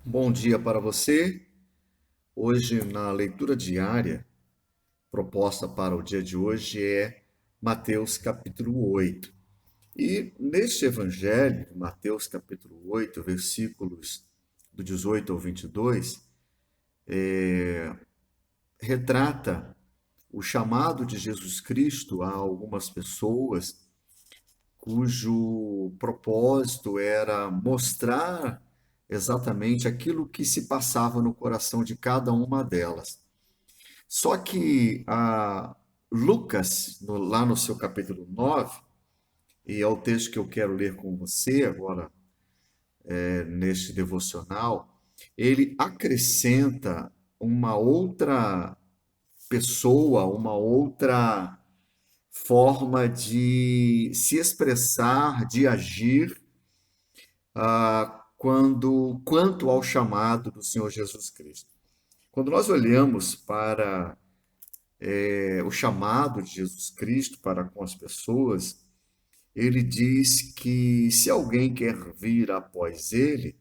Bom dia para você. Hoje, na leitura diária, proposta para o dia de hoje é Mateus capítulo 8. E neste evangelho, Mateus capítulo 8, versículos do 18 ao 22, retrata o chamado de Jesus Cristo a algumas pessoas cujo propósito era mostrar exatamente aquilo que se passava no coração de cada uma delas. Só que Lucas, lá no seu capítulo 9, e é o texto que eu quero ler com você agora, neste devocional, ele acrescenta uma outra pessoa, uma outra forma de se expressar, de agir, quanto ao chamado do Senhor Jesus Cristo. Quando nós olhamos para o chamado de Jesus Cristo para com as pessoas, ele diz que se alguém quer vir após ele,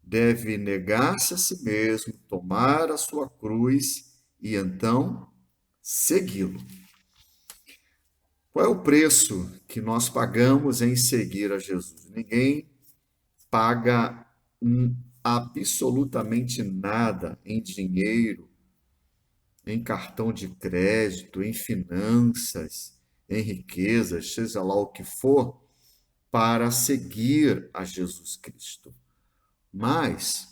deve negar-se a si mesmo, tomar a sua cruz e então segui-lo. Qual é o preço que nós pagamos em seguir a Jesus? Ninguém paga absolutamente nada em dinheiro, em cartão de crédito, em finanças, em riquezas, seja lá o que for, para seguir a Jesus Cristo. Mas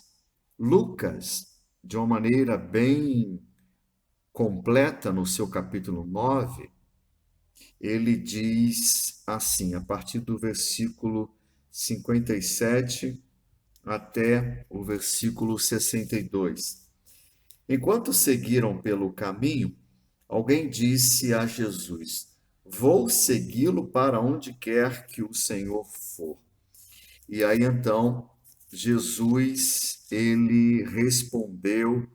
Lucas, de uma maneira bem completa no seu capítulo 9, ele diz assim, a partir do versículo 57 até o versículo 62. Enquanto seguiram pelo caminho, alguém disse a Jesus: Vou segui-lo para onde quer que o Senhor for. E aí então Jesus ele respondeu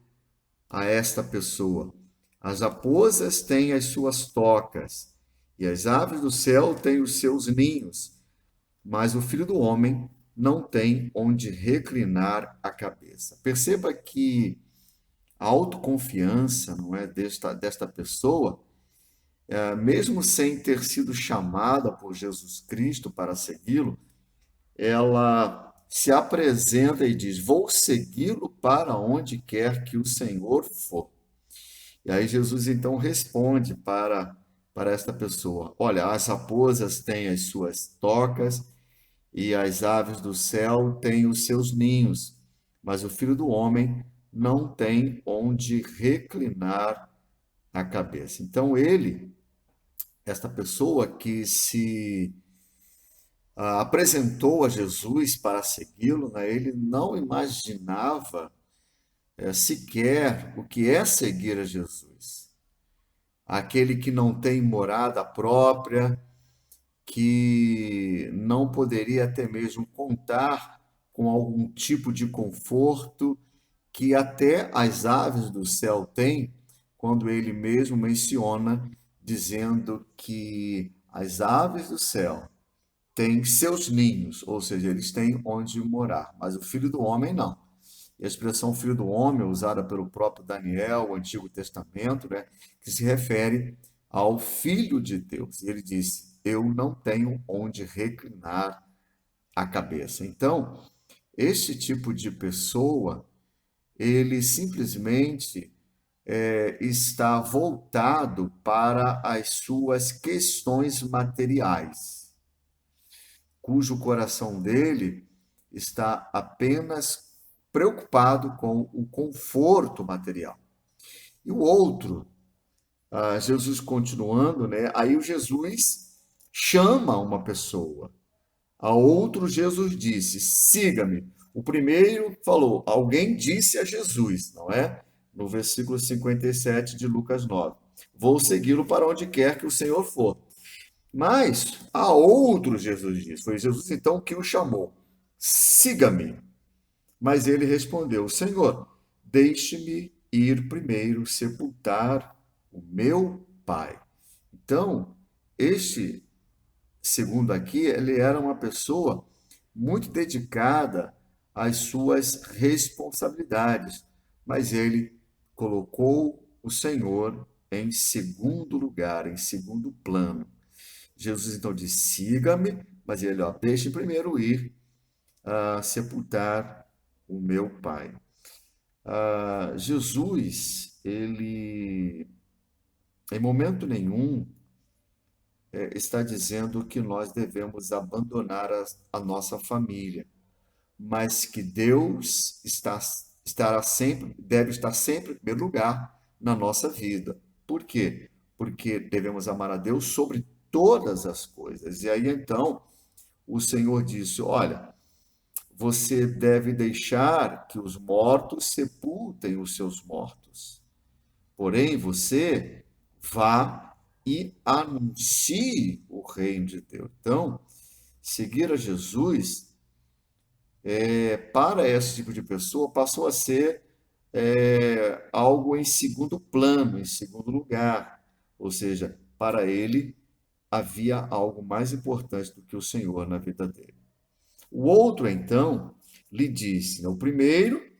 a esta pessoa: As raposas têm as suas tocas e as aves do céu têm os seus ninhos, mas o filho do homem não tem onde reclinar a cabeça. Perceba que a autoconfiança, não é, desta pessoa, mesmo sem ter sido chamada por Jesus Cristo para segui-lo, ela se apresenta e diz: Vou segui-lo para onde quer que o Senhor for. E aí Jesus então responde para esta pessoa: Olha, as raposas têm as suas tocas e as aves do céu têm os seus ninhos, mas o filho do homem não tem onde reclinar a cabeça. Então ele, esta pessoa que se apresentou a Jesus para segui-lo, né, ele não imaginava sequer o que é seguir a Jesus. Aquele que não tem morada própria, que não poderia até mesmo contar com algum tipo de conforto que até as aves do céu têm, quando ele mesmo menciona, dizendo que as aves do céu têm seus ninhos, ou seja, eles têm onde morar, mas o filho do homem não. E a expressão filho do homem, usada pelo próprio Daniel, o Antigo Testamento, né, que se refere ao Filho de Deus. E ele disse: Eu não tenho onde reclinar a cabeça. Então, este tipo de pessoa, ele simplesmente está voltado para as suas questões materiais, cujo coração dele está apenas preocupado com o conforto material. E o outro, Jesus continuando, né? Aí o Jesus chama uma pessoa. A outro Jesus disse: siga-me. O primeiro falou, alguém disse a Jesus, não é? No versículo 57 de Lucas 9: Vou segui-lo para onde quer que o Senhor for. Mas a outro Jesus disse, foi Jesus então que o chamou: siga-me. Mas ele respondeu: Senhor, deixe-me ir primeiro sepultar o meu pai. Então, este segundo aqui, ele era uma pessoa muito dedicada as suas responsabilidades, mas ele colocou o Senhor em segundo lugar, em segundo plano. Jesus então disse: siga-me, mas ele, ó, deixe primeiro ir sepultar o meu pai. Jesus, ele, em momento nenhum, está dizendo que nós devemos abandonar a nossa família, mas que Deus deve estar sempre em primeiro lugar na nossa vida. Por quê? Porque devemos amar a Deus sobre todas as coisas. E aí então o Senhor disse: olha, você deve deixar que os mortos sepultem os seus mortos. Porém, você vá e anuncie o reino de Deus. Então, seguir a Jesus, para esse tipo de pessoa, passou a ser algo em segundo plano, em segundo lugar. Ou seja, para ele havia algo mais importante do que o Senhor na vida dele. O outro, então, lhe disse, né, o primeiro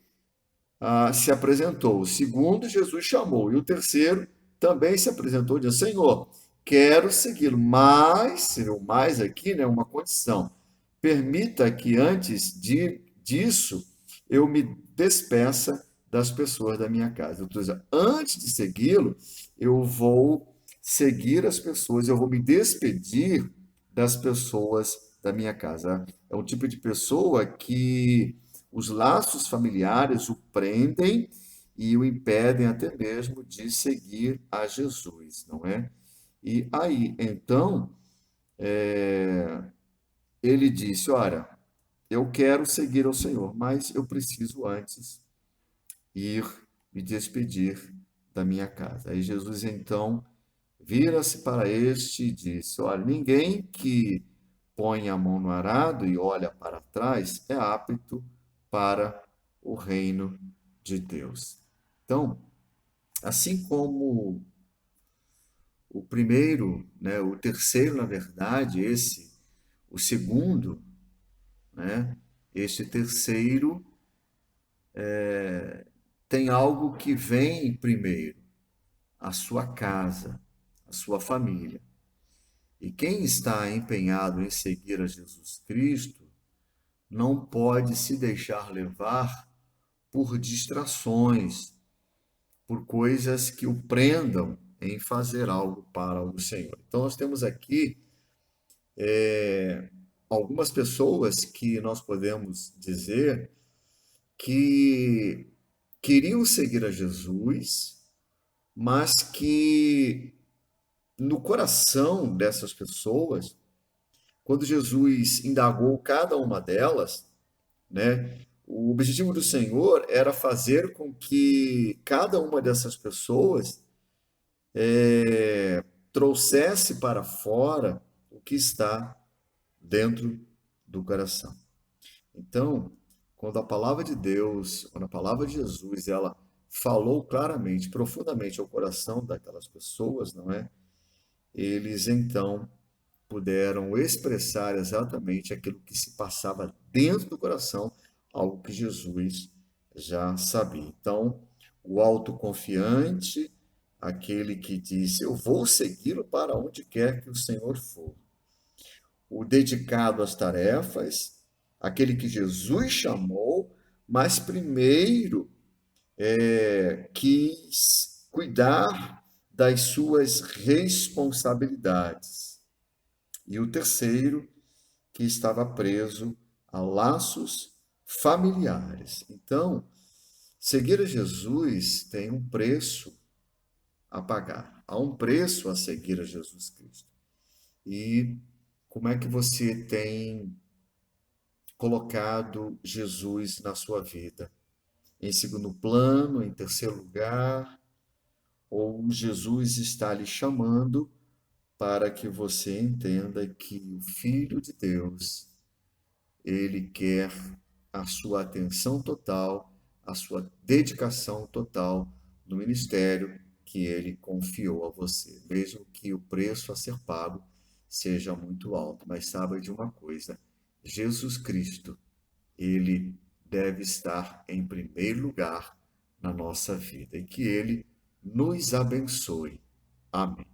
se apresentou, o segundo Jesus chamou, e o terceiro também se apresentou, dizendo: Senhor, quero segui-lo, mas, o mais aqui, né, uma condição, permita que disso eu me despeça das pessoas da minha casa. Ou seja, antes de segui-lo, eu vou seguir as pessoas, eu vou me despedir das pessoas da minha casa. É um tipo de pessoa que os laços familiares o prendem e o impedem até mesmo de seguir a Jesus, não é? E aí, então, ele disse: Olha, eu quero seguir ao Senhor, mas eu preciso antes ir me despedir da minha casa. Aí Jesus, então, vira-se para este e disse: Olha, ninguém que põe a mão no arado e olha para trás é apto para o reino de Deus. Então, assim como o primeiro, né, o terceiro, na verdade, o segundo, né, esse terceiro tem algo que vem primeiro, a sua casa, a sua família. E quem está empenhado em seguir a Jesus Cristo não pode se deixar levar por distrações, por coisas que o prendam em fazer algo para o Senhor. Então, nós temos aqui algumas pessoas que nós podemos dizer que queriam seguir a Jesus, mas que no coração dessas pessoas, quando Jesus indagou cada uma delas, né, o objetivo do Senhor era fazer com que cada uma dessas pessoas trouxesse para fora o que está dentro do coração. Então, quando a palavra de Deus, quando a palavra de Jesus, ela falou claramente, profundamente ao coração daquelas pessoas, não é? Eles então puderam expressar exatamente aquilo que se passava dentro do coração, algo que Jesus já sabia. Então, o autoconfiante, aquele que disse: Eu vou segui-lo para onde quer que o Senhor for. O dedicado às tarefas, aquele que Jesus chamou, mas primeiro quis cuidar das suas responsabilidades. E o terceiro, que estava preso a laços familiares. Então, seguir a Jesus tem um preço a pagar. Há um preço a seguir a Jesus Cristo. E como é que você tem colocado Jesus na sua vida? Em segundo plano, em terceiro lugar, ou Jesus está lhe chamando para que você entenda que o Filho de Deus, ele quer a sua atenção total, a sua dedicação total no ministério que ele confiou a você, mesmo que o preço a ser pago seja muito alto. Mas saiba de uma coisa: Jesus Cristo, ele deve estar em primeiro lugar na nossa vida e que Ele nos abençoe. Amém.